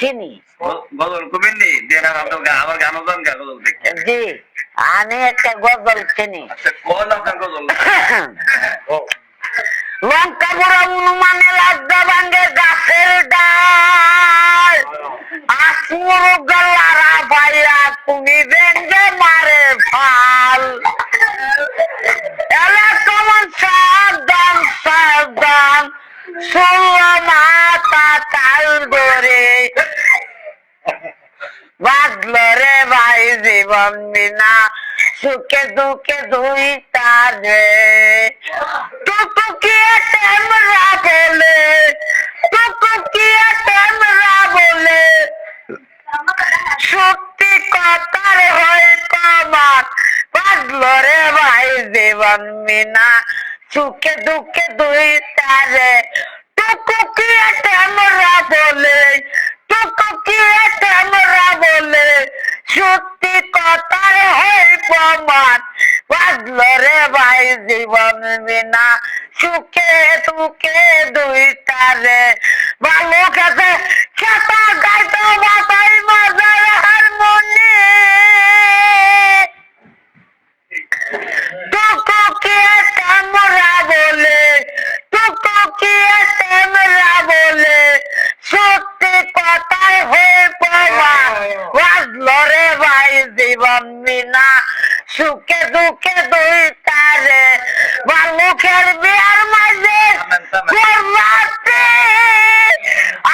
চিনি। গজল কবিনি দেন আমার গান গান গজল দেখে জি আমি একটা গজল চিনি। আচ্ছা কোন আপনার গজল লঙ্কা গুঁড়া অনুমানে লাগবে ভাঙ্গে গাছের ডাল আসমুর গলারা ভাইয়া তুমি ভেঙ্গে মারে ফাল এলে কেমন সাবধান সাবধান শুনল মাথা তাল ধরে বাঁধল রে ভাই জীবন বিনা সুখে দুঃখে দুই তারে টুকুকিয়ে টেমরা বলে টুকুকিয়ে টেমরা বলে সত্যি কথার হয় কমান বাঁধল রে ভাই জীবন বিনা সুখে দুঃখে দুই তারে টুকুকিয়ে টেমরা বলে টুকুকিয়ে টেমরা বলে সত্যি কথার হয় প্রমাণ বাঁধল রে ভাই জীবন বিনা সুখে দুঃখে দুই তারে ভালো কাছে খেতা গাইতো মাথায় মজার হারমোনি টুকুকিয়ে টেমরা বলে টুকুকিয়ে টেমরা বলে সত্যি কথার হয়ে প্রমাণ বাঁধল রে ভাই জীবন বিনা সুখে দুঃখে দুই তারে বালুকের বিয়ার মাঝে করবাতে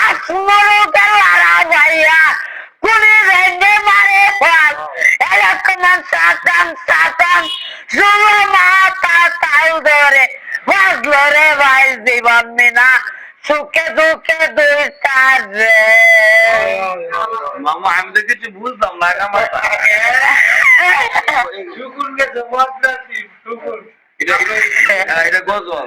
আসমর গলারা ভাইয়া কুড়ি ভেঙে মারে ফাল এরকম সাতান সাতান শুনো মাথা তাল ধরে বাঁধল রে ভাই জীবন বিনা সুখে দুঃখে দুই তারে মামা আমি তো কিছু বুঝতাম না আমার শুকুর গেছে মজা শুকুর এটা গজল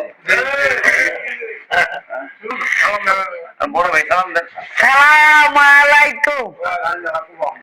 বড় ভাই সালাম দেন। সালাম আলাইকুম।